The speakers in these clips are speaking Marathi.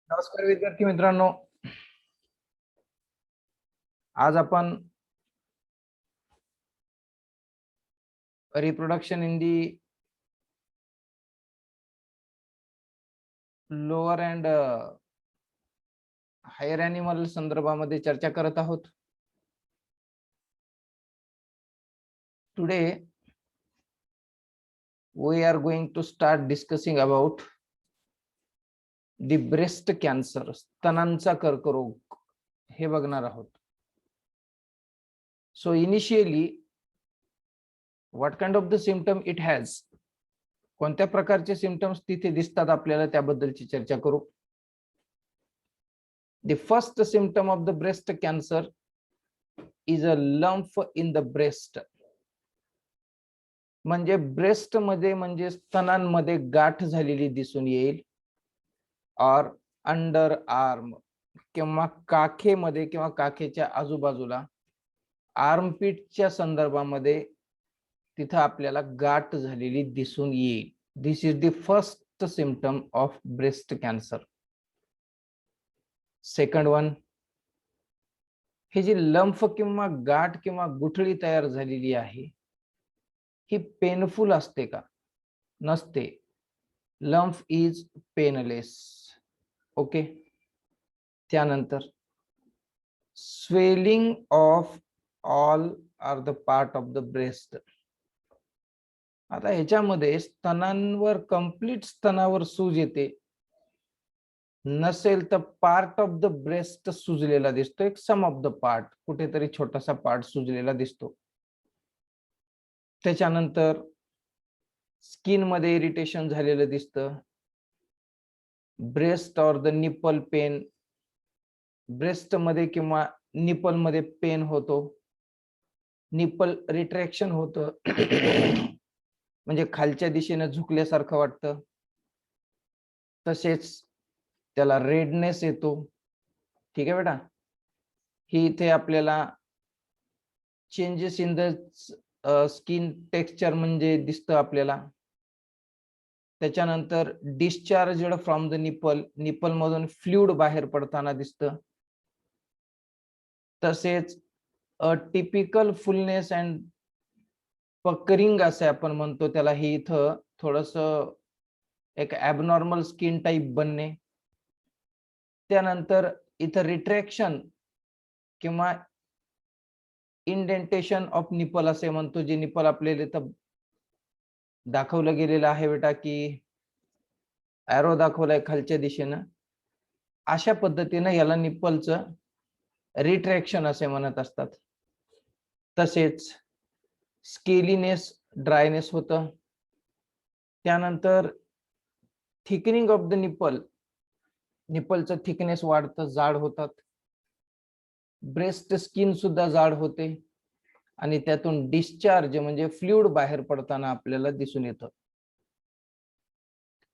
नमस्कार विद्यार्थी मित्रांनो, आज आपण reproduction in the lower and higher animal संदर्भामध्ये चर्चा करत आहोत. Today we are going to start discussing about the breast cancer, स्तनांचा कर्करोग हे बघणार आहोत. So initially what kind of the symptom it has, कोणत्या प्रकारचे सिम्पटम्स तिथे दिसतात आपल्याला त्याबद्दलची चर्चा करू. The first symptom of the breast cancer is a lump in the breast. म्हणजे ब्रेस्ट मध्ये म्हणजे स्तनांमध्ये गाठ झालेली दिसून येईल, और अंडर आर्म किंवा काखेमध्ये किंवा काखेच्या आजूबाजूला आर्मपीटच्या संदर्भामध्ये तिथं आपल्याला गाठ झालेली दिसून येईल. This is the first symptom of breast cancer. Second one, ही जी लंफ किंवा गाठ किंवा गुठळी तयार झालेली आहे ही पेनफुल असते का? नसते. Lump is painless. ओके. त्यानंतर swelling of all are the part of the breast. आता ह्याच्यामध्ये स्तनांवर, कंप्लीट स्तनावर सूज येते, नसेल तर पार्ट ऑफ द ब्रेस्ट सुजलेला दिसतो, एक सम ऑफ द पार्ट, कुठेतरी छोटासा पार्ट सुजलेला दिसतो. त्याच्यानंतर स्किन मध्ये इरिटेशन झालेलं दिसतं. Breast or the nipple pen, breast मध्ये किंवा निपल मध्ये पेन होतो. निपल रिट्रॅक्शन होतं म्हणजे खालच्या दिशेने झुकल्यासारखं वाटतं. तसेच त्याला रेडनेस येतो. ठीक आहे बेटा. ही इथे आपल्याला changes in the skin texture म्हणजे दिसतं आपल्याला. त्याच्यानंतर discharge from the nipple, nipple मधून फ्लुइड बाहेर पडताना दिसतं. तसेच टिपिकल फुलनेस अँड पकरिंग असे आपण म्हणतो त्याला, ही इथं थोडस एक ॲबनॉर्मल स्किन टाईप बनणे. त्यानंतर इथं रिट्रॅक्शन किंवा इंडेंटेशन ऑफ निपल असे म्हणतो, जे निपल आपल्याला इथं दाखवलं गेलेलं आहे बेटा, की ॲरो दाखवलाय खालच्या दिशेनं. अशा पद्धतीनं याला निपलचं रिट्रॅक्शन असे म्हणत असतात. तसेच स्केलीनेस, ड्रायनेस होतं. त्यानंतर थिकनिंग ऑफ द निपल, निपलचं थिकनेस वाढतं, जाड होतात. ब्रेस्ट स्किन सुद्धा जाड होते आणि त्यातून डिस्चार्ज म्हणजे फ्लुइड बाहेर पडताना आपल्याला दिसून येतं.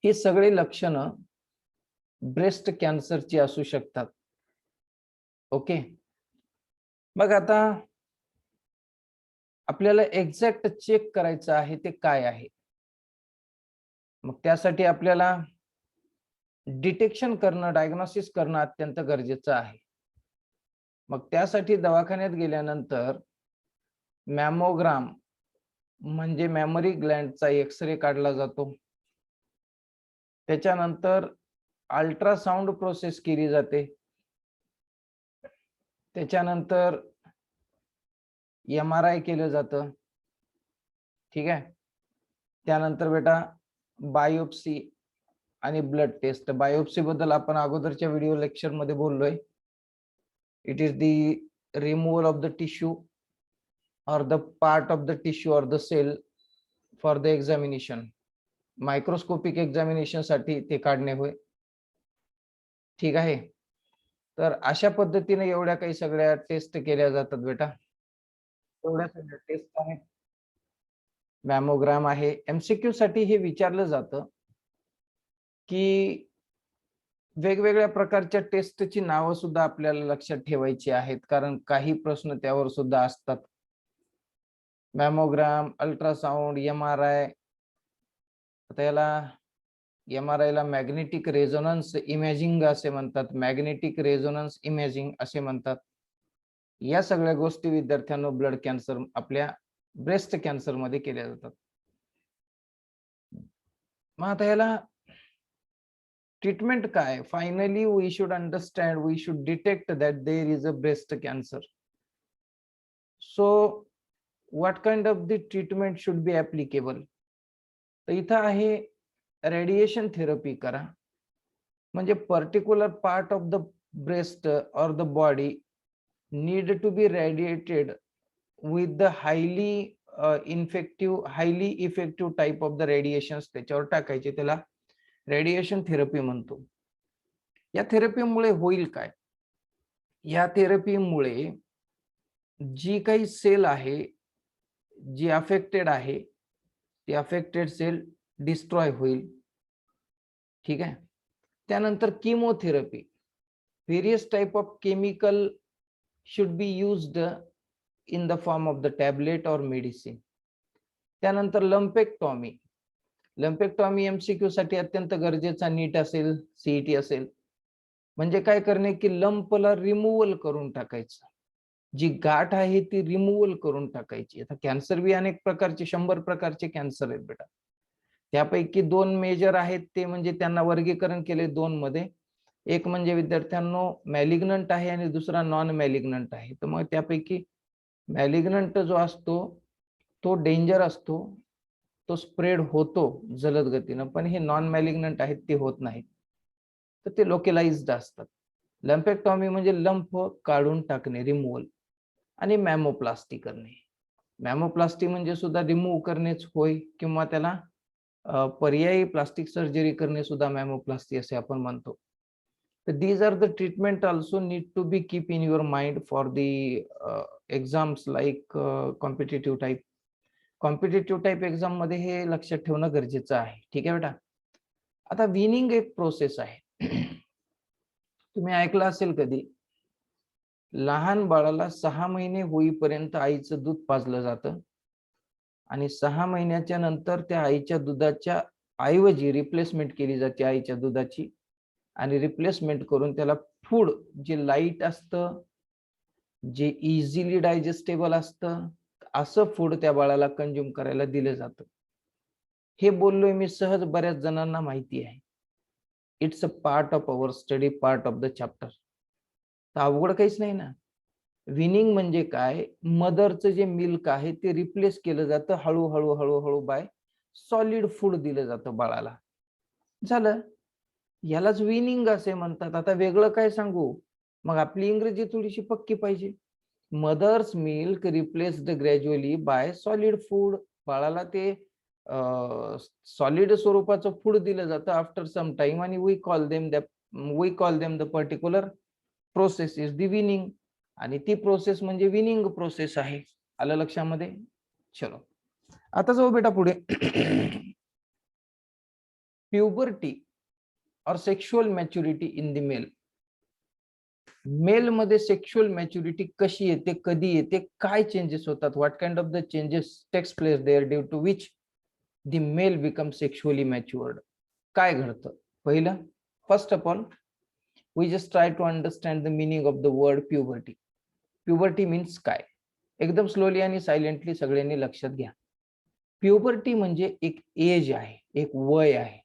ही सगळी लक्षणं ब्रेस्ट कॅन्सरची असू शकतात. ओके. मग आता आपल्याला एक्झॅक्ट चेक करायचं आहे ते काय आहे. मग त्यासाठी आपल्याला डिटेक्शन करणं, डायग्नोसिस करणं अत्यंत गरजेचं आहे. मग त्यासाठी दवाखान्यात गेल्यानंतर मॅमोग्राम म्हणजे मॅमरी ग्लँडचा एक्सरे काढला जातो. त्याच्यानंतर अल्ट्रासाउंड प्रोसेस केली जाते. त्याच्यानंतर MRI केलं जातं. ठीक आहे. त्यानंतर बेटा बायोप्सी आणि ब्लड टेस्ट. बायोप्सी बद्दल आपण अगोदरच्या व्हिडिओ लेक्चर मध्ये बोललोय. It is the removal of the tissue or the part of the tissue or the cell for the examination. Microscopic examination साठी ते काढणे होय. ठीक आहे. तर अशा पद्धतीने एवढ्या काही सगळ्या टेस्ट केल्या जातात बेटा. एवढ्या सगळ्या टेस्ट आहेत. मॅमोग्राम आहे. MCQ साठी हे विचारलं जातं की वेगवेगळ्या प्रकारच्या टेस्टची नावं सुद्धा आपल्याला लक्षात ठेवायची आहेत, कारण काही प्रश्न त्यावर सुद्धा असतात. मॅमोग्राम, अल्ट्रासाउंड, MRI. आता याला MRI ला मॅग्नेटिक रेझोनन्स इमेजिंग असे म्हणतात, मॅग्नेटिक रेझोनन्स इमेजिंग असे म्हणतात. या सगळ्या गोष्टी विद्यार्थ्यांना ब्लड कॅन्सर आपल्या ब्रेस्ट कॅन्सर मध्ये केल्या जातात. मग आता याला ट्रीटमेंट काय? Finally we should understand, we should detect that there is a breast cancer. So what kind of the treatment should be applicable? तर इथं आहे रेडिएशन थेरपी करा, म्हणजे particular part of the breast or the body need to be radiated with the highly highly effective type of the radiations त्याच्यावर टाकायचे, त्याला रेडिएशन थेरपी म्हणतो. या थेरपीमुळे होईल काय? या थेरपीमुळे जी काही सेल आहे जी अफेक्टेड आहे ती अफेक्टेड सेल डिस्ट्रॉय होईल. ठीक आहे. त्यानंतर chemotherapy, various type of chemical should be used in the form of the tablet और मेडिसिन. त्यानंतर लंपेक्टॉमी. लंपेक्टॉमी MCQ साठी अत्यंत गरजेचा नीट असेल, CET असेल. म्हणजे काय करणे की लंपला रिमूव्हल करून टाकायचं, जी गाठ आहे ती रिमूव्हल करून टाकायची. आता कॅन्सर बी अनेक प्रकारचे, 100 प्रकारचे कॅन्सर आहेत बेटा. त्यापैकी 2 मेजर आहेत, ते म्हणजे त्यांना वर्गीकरण केले 2 मध्ये. एक म्हणजे विद्यार्थ्यांनो मॅलिग्नंट आहे आणि दुसरा नॉन मॅलिग्नंट आहे. तर मग त्यापैकी मॅलिग्नंट जो असतो तो डेंजर असतो, तो स्प्रेड होतो जलद गतीनं, पण हे नॉन मॅलिग्नंट आहेत ते होत नाहीत, तर ते लोकलाइज्ड असतात. लंपेक्टॉमी म्हणजे लंप काढून टाकणे, रिमूव्हल. आणि मॅमोप्लास्टी करणे. मॅमोप्लास्टी म्हणजे सुद्धा रिमूव्ह करणेच होय, किंवा त्याला पर्यायी प्लास्टिक सर्जरी करणे सुद्धा मॅमोप्लास्टी असे आपण म्हणतो. तर these are the treatment also need to be keep in your mind for the exams like competitive type. Competitive type exam मध्ये हे लक्षात ठेवणं गरजेचं आहे. ठीक आहे बेटा. आता विनिंग एक प्रोसेस आहे. तुम्ही ऐकलं असेल कधी, लहान बाळाला 6 महिने होईपर्यंत आईचं दूध पाजलं जातं आणि 6 महिन्याच्या नंतर त्या आईच्या दुधाच्या ऐवजी रिप्लेसमेंट केली जाते आईच्या दुधाची, आणि रिप्लेसमेंट करून त्याला फूड जे लाईट असतं, जे इझिली डायजेस्टेबल असतं, असं फूड त्या बाळाला कंझ्युम करायला दिलं जातं. हे बोललोय मी सहज, बऱ्याच जणांना माहिती आहे. It's a part of our study, part of the chapter. तर अवघड काहीच नाही ना. विनिंग म्हणजे काय? मदरचं जे मिल्क आहे ते रिप्लेस केलं जातं हळूहळू हळूहळू बाय सॉलिड फूड दिलं जातं बाळाला. झालं. यालाच विनिंग असे म्हणतात. आता वेगळं काय सांगू? मग आपली इंग्रजी थोडीशी पक्की पाहिजे. Mother's milk replaced gradually by solid food. बाळाला ते सॉलिड स्वरूपाचं फूड दिलं जातं आफ्टर सम टाइम, आणि we call them the particular process is the weaning. आणि ती प्रोसेस म्हणजे विनिंग प्रोसेस आहे. आलं लक्षामध्ये? चलो आता जाऊ बेटा पुढे. Puberty or sexual maturity in the male. Male मध्ये सेक्शुअल मॅच्युरिटी कशी येते, कधी येते, काय चेंजेस होतात, what kind of the changes takes place there due to which the male become sexually matured. काय घडतं? पहिलं, first of all we just try to understand the meaning of the word puberty. Puberty means काय? एकदम स्लोली आणि सायलेंटली सगळ्यांनी लक्षात घ्या. प्युबर्टी म्हणजे एक एज आहे, एक वय आहे,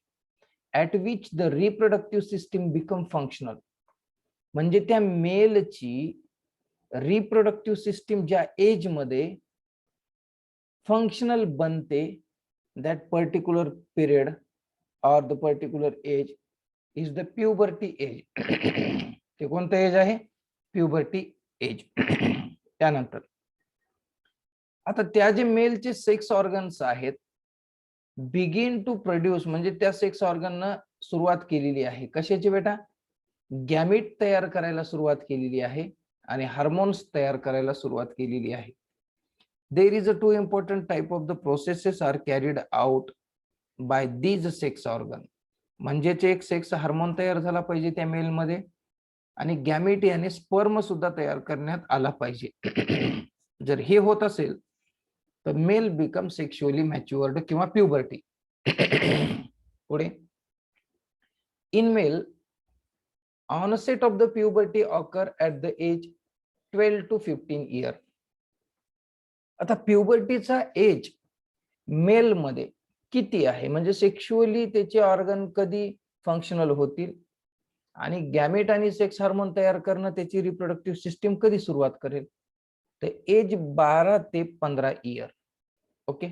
at which the reproductive system become functional. म्हणजे त्या मेलची रिप्रोडक्टिव्ह सिस्टीम ज्या एज मध्ये फंक्शनल बनते, that particular period or the particular age is the puberty age. ते कोणतं एज आहे? Puberty age. त्यानंतर आता त्या जे मेलचे सेक्स ऑर्गन्स आहेत बिगिन टू प्रोड्यूस, म्हणजे त्या सेक्स ऑर्गननं सुरुवात केलेली आहे. कशाची बेटा? गॅमिट तयार करायला सुरुवात केलेली आहे आणि हार्मोन्स तयार करायला सुरुवात केलेली आहे. There is a 2 important type of the processes are carried out by these sex organ. म्हणजेच एक सेक्स हार्मोन तयार झाला पाहिजे त्या मेलमध्ये, आणि गॅमेट याने स्पर्म सुद्धा तयार करण्यात आला पाहिजे. जर हे होत असेल तर मेल बिकम सेक्शुअली मॅच्युअर्ड किंवा प्युबर्टी. पुढे In male, onset of the puberty occur at the age 12 to 15 year. आता प्युबर्टीचा एज मेल मध्ये किती आहे, म्हणजे सेक्शुअली त्याचे ऑर्गन कधी फंक्शनल होतील आणि गॅमेट आणि सेक्स हार्मोन तयार करणं त्याची रिप्रोडक्टिव्ह सिस्टीम कधी सुरुवात करेल, तर एज 12 ते 15 इयर. ओके.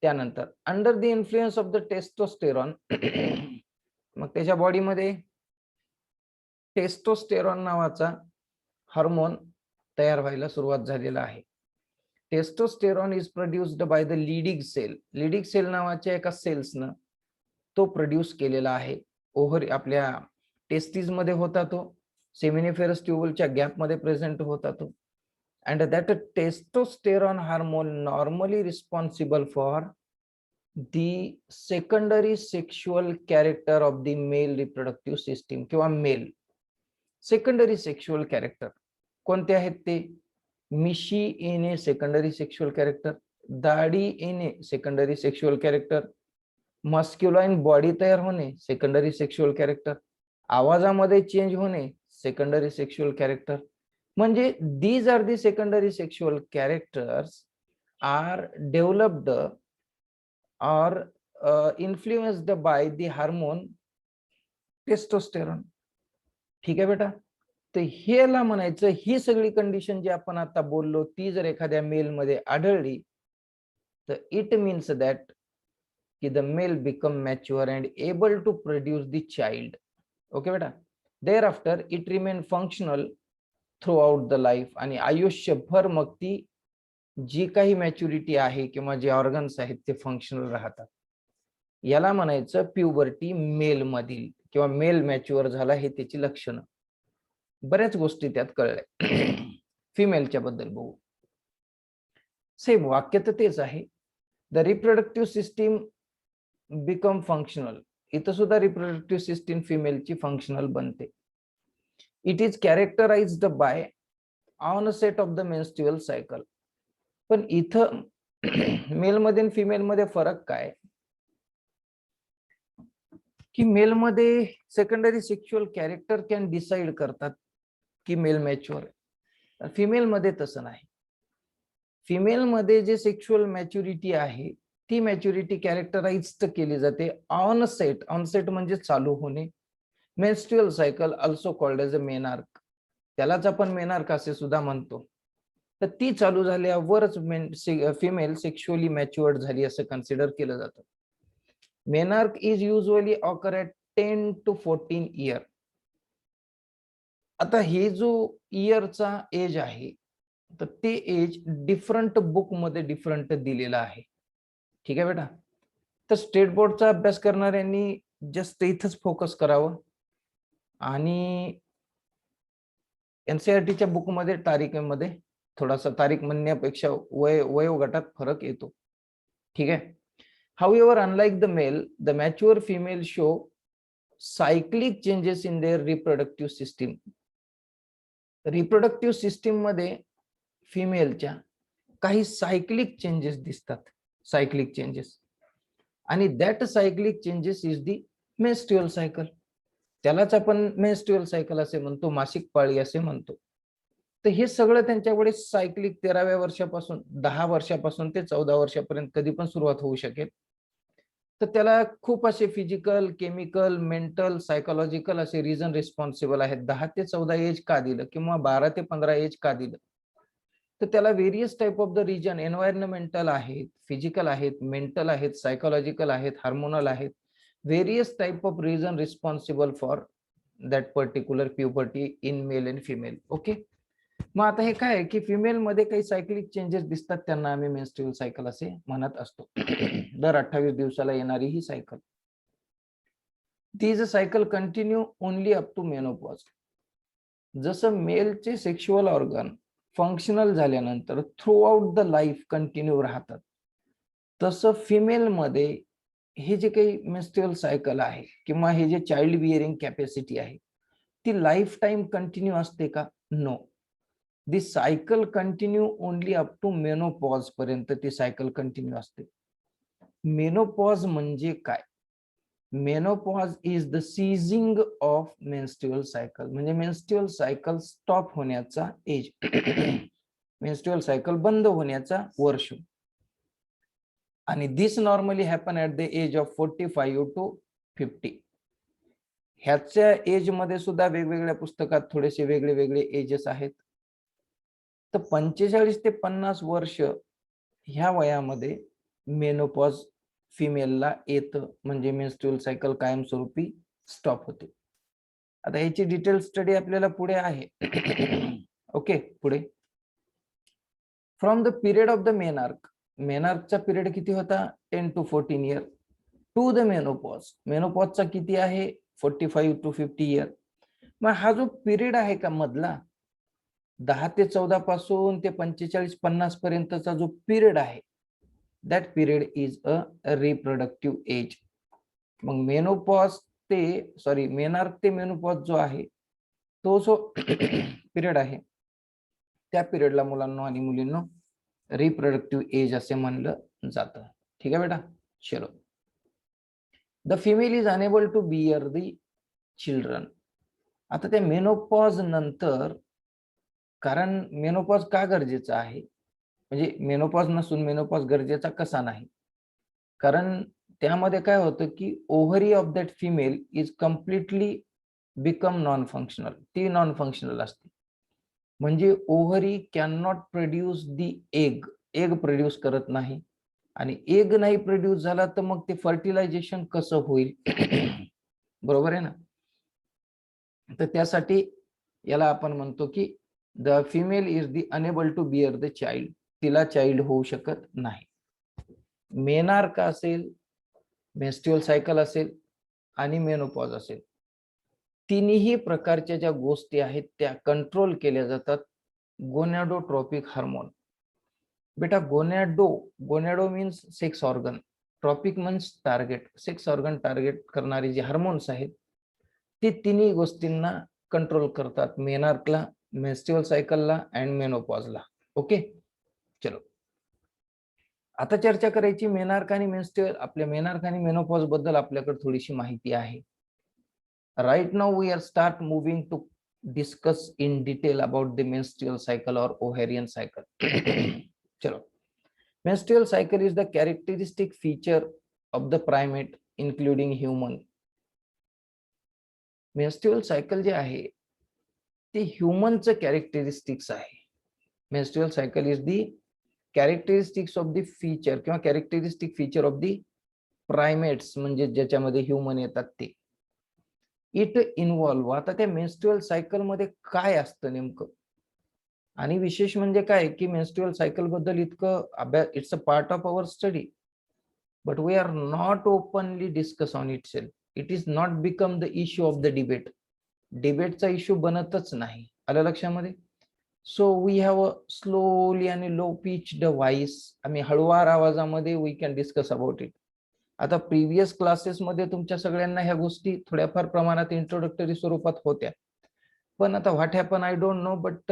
त्यानंतर under the influence of the testosterone मग त्याच्या बॉडीमध्ये टेस्टोस्टेरॉन नावाचा हार्मोन तयार व्हायला सुरुवात झालेला आहे. Testosterone is produced by the Leydig cell. Leydig cell नावाच्या एका सेल्सनं तो प्रोड्यूस केलेला आहे. ओव्हर आपल्या टेस्टीज मध्ये होता तो, सेमिनिफेरस ट्युबलच्या गॅप मध्ये प्रेझेंट होता तो. And that testosterone hormone normally responsible for the secondary sexual character of the male reproductive system किंवा मेल. सेकंडरी सेक्शुअल कॅरेक्टर कोणते आहेत ते? मिशी येणे सेकंडरी सेक्शुअल कॅरेक्टर, दाढी येणे secondary sexual character, masculine body तयार होणे सेकंडरी सेक्शुअल कॅरेक्टर, आवाजामध्ये चेंज होणे सेकंडरी सेक्शुअल कॅरेक्टर. म्हणजे these are the secondary sexual characters are developed or influenced by the hormone testosterone. ठीक आहे बेटा. तर हेला म्हणायचं ही सगळी कंडिशन जी आपण आता बोललो ती जर एखाद्या मेल मध्ये आढळली तर इट मीन्स दॅट की the male become mature and able to produce the child. Okay बेटा. Thereafter it remain functional throughout the life. आणि आयुष्यभर मग ती जी काही मॅच्युरिटी आहे किंवा जे ऑर्गन्स आहेत ते फंक्शनल राहतात. याला म्हणायचं प्युबर्टी मेल मधील किंवा मेल मॅच्युअर झाला हे त्याची लक्षणं. बऱ्याच गोष्टी त्यात कळल्या. फिमेलच्या बद्दल बघू. सेम वाक्य तर तेच आहे. The reproductive system become functional. इथं सुद्धा रिप्रोडक्टिव्ह सिस्टीम फिमेलची फंक्शनल बनते. It is characterized by onset of the menstrual cycle. पण इथं मेल मध्ये आणि फिमेल मध्ये फरक काय की मेल मध्ये secondary sexual character can decide करतात की मेल मॅच्युअर आहे. फिमेल मध्ये तसं नाही. फिमेल मध्ये जे सेक्शुअल मॅच्युरिटी आहे ती मॅच्युरिटी कॅरेक्टराइज केली जाते ऑनसेट. ऑनसेट म्हणजे चालू होणे. Menstrual cycle also called as a menarche. त्यालाच आपण मेनार्क असे सुद्धा म्हणतो. तर ती चालू झाल्यावरच फिमेल सेक्शुअली मॅच्युअर्ड झाली असं कन्सिडर केलं जातं. Menarche is usually occur at 10 to 14 year. आता हे जो इयरचा एज आहे तर ते एज डिफरंट बुक मध्ये डिफरंट दिलेला आहे. ठीक आहे बेटा. तर स्टेट बोर्डचा अभ्यास करणाऱ्यांनी जस्ट इथंच फोकस करावं आणि एनसीईआरटीच्या बुक मध्ये तारीखेमध्ये थोडासा तारीख म्हणण्यापेक्षा वयोगटात फरक येतो. ठीक आहे. However, unlike the male, the mature female show cyclic changes in their reproductive system. Reproductive system मध्ये फिमेलच्या काही सायक्लिक चेंजेस दिसतात. Cyclic changes. आणि that cyclic changes is the menstrual cycle. त्यालाच आपण मेन्स्ट्रुअल सायकल असे म्हणतो, मासिक पाळी असे म्हणतो. तर हे सगळं त्यांच्याकडे सायक्लिक 13व्या वर्षापासून 10 वर्षापासून ते 14 वर्षापर्यंत कधी पण सुरुवात होऊ शकेल. तर त्याला खूप असे फिजिकल, केमिकल, मेंटल, सायकोलॉजिकल असे रिझन रिस्पॉन्सिबल आहेत. 10 ते 14 एज का दिलं किंवा 12 ते 15 एज का दिलं, तर त्याला various type of the reason environmental आहेत, फिजिकल आहेत, मेंटल आहेत, सायकोलॉजिकल आहेत, हार्मोनल आहेत. Various type of reason responsible for that particular puberty in male and female. Okay. मग आता हे काय की फिमेल मध्ये काही सायक्लिक चेंजेस दिसतात त्यांना आम्ही मेन्स्ट्रुअल सायकल असे म्हणत असतो. दर 28 दिवसाला येणारी ही सायकल. ती जी cycle continue only up to menopause. जसं मेलचे सेक्शुअल ऑर्गन फंक्शनल झाल्यानंतर throughout the life continue राहतात, तसं फिमेल मध्ये हे जे काही मेन्स्ट्रुअल सायकल आहे किंवा हे जे चाइल्ड बिअरिंग कॅपॅसिटी आहे ती लाईफ टाइम कंटिन्यू असते का? No. The cycle continue only up to menopause पर्यंत ती सायकल कंटिन्यू असते. मेनोपॉज म्हणजे काय? Menopause is the ceasing of menstrual cycle, म्हणजे मेन्स्ट्रुअल सायकल स्टॉप होण्याचा एज. मेन्स्ट्रुअल सायकल बंद होण्याचा वर्ष. आणि this normally happen at the age of 45 to 50. ह्याच्या एज मध्ये सुद्धा वेगवेगळ्या पुस्तकात थोडेसे वेगळे वेगळे एजेस आहेत. तर 45 ते 50 वर्ष ह्या वयामध्ये मेनोपॉज फिमेलला येतं, म्हणजे मेन्स्ट्रुअल सायकल कायमस्वरूपी स्टॉप होते. आता याची डिटेल स्टडी आपल्याला पुढे आहे. ओके, पुढे. From the period of the menarche, मेनार्कचा पिरियड किती होता? 10 to 14 year. To the menopause, मेनोपॉजचा किती आहे? 45 to 50 इयर. मग हा जो पिरियड आहे का मधला, 10 ते 14 पासून ते 45-50 पर्यंतचा जो पिरियड आहे, that period is a reproductive age. मग मेनोपॉज ते मेनार्क ते मेनोपॉज जो आहे, तो जो पिरियड आहे, त्या पिरियडला मुलांना आणि मुलींना रिप्रोडक्टिव्ह एज असे म्हणलं जातं. ठीक आहे बेटा, चलो. The female is unable to bear the children. आता त्या मेनोपॉज नंतर, कारण मेनोपॉज का गरजेचा आहे, म्हणजे मेनोपॉज नसून मेनोपॉज गरजेचा कसा नाही, कारण त्यामध्ये काय होतं की ovary of that female is completely become non functional. ती नॉन फंक्शनल असते, म्हणजे ovary can not produce the egg, egg produce करत नाही. आणि एग नाही प्रोड्यूस झाला तर मग ते फर्टिलायझेशन कसं होईल? बरोबर आहे ना. तर त्यासाठी याला आपण म्हणतो की the female is the unable to bear the child, तिला चाइल्ड होऊ शकत नाही. मेनार्क असेल, मेन्स्ट्रुअल सायकल असेल आणि मेनोपॉज असेल, तिन्ही प्रकारच्या ज्या गोष्टी आहेत त्या कंट्रोल केल्या जातात गोनॅडोट्रॉपिक हार्मोन. बेटा gonado means sex organ, tropic means target. Sex organ target करणारे जे हार्मोन्स आहेत ते तिन्ही गोष्टींना कंट्रोल करतात, मेनार्कला, मेन्स्ट्रुअल सायकलला अँड मेनोपॉजला. ओके, चलो. आता चर्चा करायची मेनार्क आणि मेन्स्ट्रुअल. आपल्या मेनार्क आणि मेनोपॉज बद्दल आपल्याकडे थोडीशी माहिती आहे. Right now we are start moving to discuss in detail about the menstrual cycle or ovarian cycle. चलो. Menstrual cycle is the characteristic feature of the primate including human. Menstrual cycle जे आहे ते ह्युमनचं कॅरेक्टरिस्टिक्स आहे. Menstrual cycle is the characteristics of the feature किंवा कॅरेक्टरिस्टिक फीचर ऑफ दी प्रायमेट्स, म्हणजे ज्याच्यामध्ये ह्युमन येतात ते. इट इन्व्हॉल्व, आता त्या मेन्स्ट्रुअल सायकल मध्ये काय असतं नेमकं, आणि विशेष म्हणजे काय की मेन्स्ट्रुअल सायकल बद्दल इतकं अभ्यास, it's a part of our study, but we are not openly discuss on itself. It is not become the issue of the debate. डिबेटचा इश्यू बनतच नाही. आलं लक्षामध्ये? So we have a slowly आणि लो पिच्ड व्हॉइस, आम्ही हळुवार आवाजामध्ये we can discuss about it. आता प्रिव्हियस क्लासेसमध्ये तुमच्या सगळ्यांना ह्या गोष्टी थोड्याफार प्रमाणात इंट्रोडक्टरी स्वरूपात होत्या, पण आता what happen I don't know, but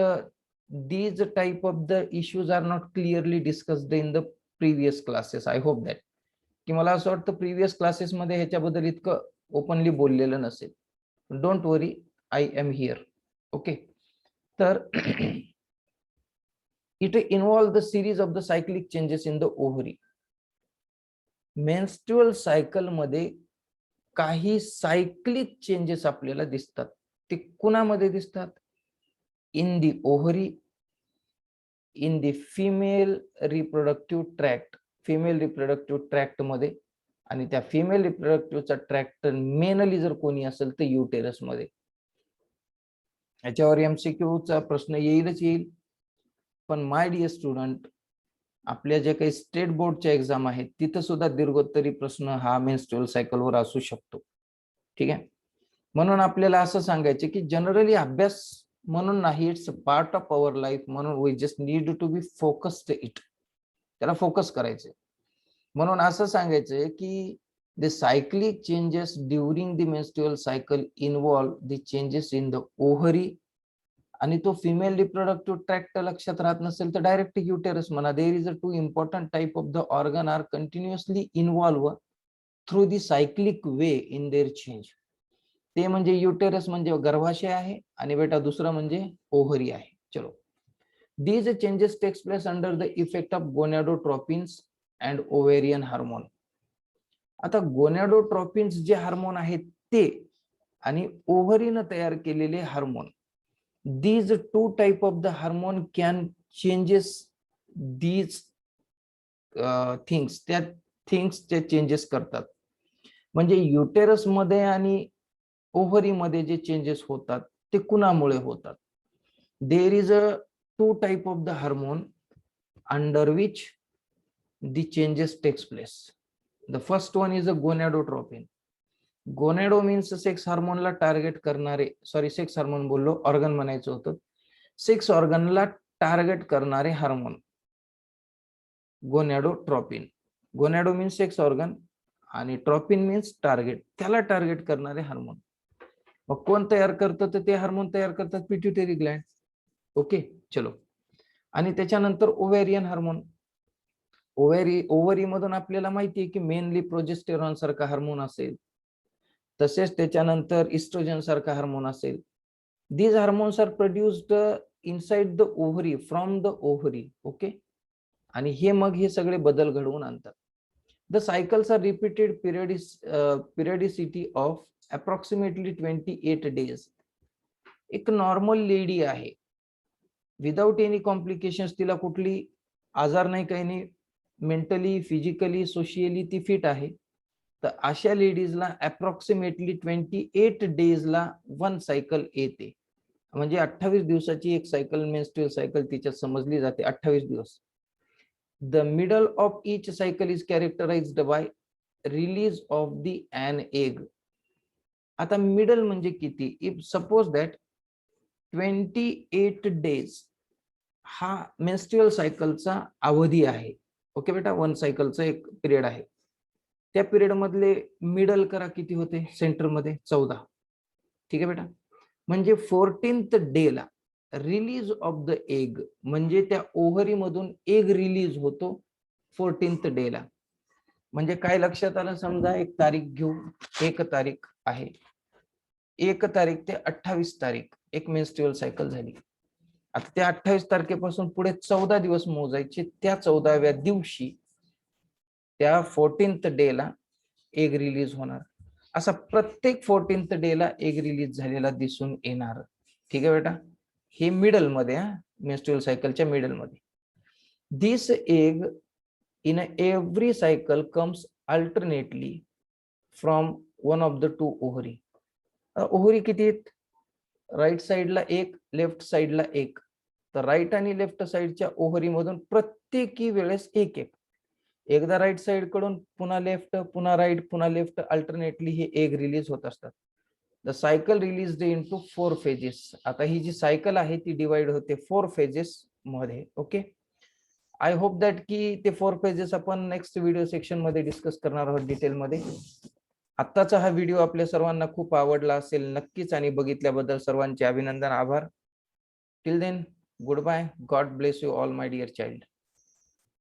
these type of the issues are not clearly discussed in the previous classes. I hope that, की मला असं वाटतं प्रिव्हियस क्लासेसमध्ये ह्याच्याबद्दल इतकं ओपनली बोललेलं नसेल. Don't worry, I am here. Okay, तर it involve the series of the cyclic changes in the ovary. Menstrual cycle मध्ये काही सायक्लिक चेंजेस आपल्याला दिसतात. ते कुणामध्ये दिसतात? In the ovary, in the female reproductive tract, female reproductive tract मध्ये, आणि त्या फिमेल रिप्रोडक्टिव्हचा ट्रॅक्ट मेनली जर कोणी असेल तर युटेरस मध्ये. याच्यावर एमसीक्यूचा प्रश्न येईलच येईल. पण माय डिअर स्टुडंट, आपल्या जे काही स्टेट बोर्डच्या एक्झाम आहेत तिथं सुद्धा दीर्घोत्तरी प्रश्न हा मेन्स्ट्रुअल सायकलवर असू शकतो. ठीक आहे, म्हणून आपल्याला असं सांगायचं की जनरली अभ्यास म्हणून नाही, it's a part of our life, म्हणून we just need to be focused it, त्याला फोकस करायचंय. म्हणून असं सांगायचंय की the cyclic changes during the menstrual cycle involve the changes in the ovary, आणि तो फिमेल रिप्रोडक्टिव्ह ट्रॅक्ट लक्षात राहत नसेल तर डायरेक्ट युटेरस म्हणा. There is a two important type of the organ are continuously involve through the cyclic way in their change. ते म्हणजे युटेरस म्हणजे गर्भाशय आहे आणि बेटा दुसरं म्हणजे ओव्हरी आहे. चलो, these changes takes place under the effect of gonadotropins and ovarian hormone. आता गोनॅडोट्रोपिन्स जे हार्मोन आहेत ते आणि ओव्हरीनं तयार केलेले hormone, these two type of the hormone can changes these things, त्या थिंग्सचे चेंजेस करतात. म्हणजे युटेरस मध्ये आणि ओव्हरी मध्ये जे चेंजेस होतात ते कुणामुळे होतात? There is a two type of the hormone under which the changes takes place. The first one is a gonadotropin. Gonado means sex हार्मोनला टार्गेट करणारे, सॉरी सेक्स हार्मोन बोललो, ऑर्गन म्हणायचं होतं. सेक्स ऑर्गनला टार्गेट करणारे hormone gonadotropin. Gonado means sex organ आणि ट्रोपिन मीन्स टार्गेट, त्याला टार्गेट करणारे हार्मोन. मग कोण तयार करतं? तर ते हार्मोन तयार करतात पिट्युटरी ग्लँड. ओके, चलो. आणि त्याच्यानंतर ओव्हेरियन हार्मोन. ओव्हरी मधून आपल्याला माहिती आहे की मेनली प्रोजेस्टेरॉन सारखा हार्मोन असेल, तसेच त्याच्यानंतर इस्ट्रोजन सारखा हार्मोन असेल. These hormones are produced inside the ovary from the ovary. Okay, आणि हे मग हे सगळे बदल घडवून आणतात. The cycles are repeated periodicity of approximately 28 days. एक नॉर्मल लेडी आहे, विदाउट एनी कॉम्प्लिकेशन्स, तिला कुठली आजार नाही, काही नाही, मेंटली, फिजिकली, सोशियली ती फिट आहे, तर अशा लेडीजला अप्रॉक्सिमेटली 28 डेजला वन सायकल येते. म्हणजे 28 दिवसाची एक सायकल, मेन्स्ट्रुअल सायकल तिच्यात समजली जाते. 28 दिवस. The middle of each cycle is characterized by release of the an egg. आता मिडल म्हणजे किती? इफ सपोज दॅट 28 days हा मेन्स्ट्रुअल सायकलचा अवधी आहे. ओके बेटा, वन सायकलचा एक पिरियड आहे. त्या पिरियड मधले मिडल करा किती होते? सेंटर मध्ये 14. ठीक आहे बेटा. म्हणजे 14th डेला रिलीज ऑफ द एग, म्हणजे त्या ओव्हरी मधून एग रिलीज होतो 14th डेला. म्हणजे काय लक्षात आलं? समजा एक तारीख घेऊ, 1 तारीख आहे, 1 तारीख ते 28 तारीख एक मेन्स्ट्रुअल सायकल झाली. आता त्या 28 तारखेपासून पुढे 14 दिवस मोजायचे. त्या 14व्या दिवशी त्या 14th डेला एग रिलीज होणार. असा प्रत्येक 14th डेला एग रिलीज झालेला दिसून येणार. ठीक आहे बेटा, हे मिडल मध्ये, मेन्स्ट्रुअल सायकलच्या मिडल मध्ये. This egg in every cycle comes alternately from one of the two ovary. Ovary किती आहेत? राईट साइडला एक, लेफ्ट साइडला एक. तर राईट आणि लेफ्ट साइडच्या ओव्हरी मधून प्रत्येकी वेळेस एक एक, एकदा राईट साइड कडून पुन्हा लेफ्ट, पुन्हा राईट, पुन्हा लेफ्ट, अल्टरनेटली हे एग रिलीज होत असतात. The cycle release into 4 phases. आता ही जी सायकल आहे ती डिवाइड होते 4 phases मध्ये. ओके, आय होप दॅट की ते 4 phases आपण नेक्स्ट व्हिडिओ सेक्शन मध्ये डिस्कस करणार आहोत डिटेल मध्ये. आत्ताचा हा व्हिडिओ आपल्या सर्वांना खूप आवडला असेल नक्कीच, आणि बघितल्याबद्दल सर्वांचे अभिनंदन, आभार. Till then, good bye. God bless you all my dear child.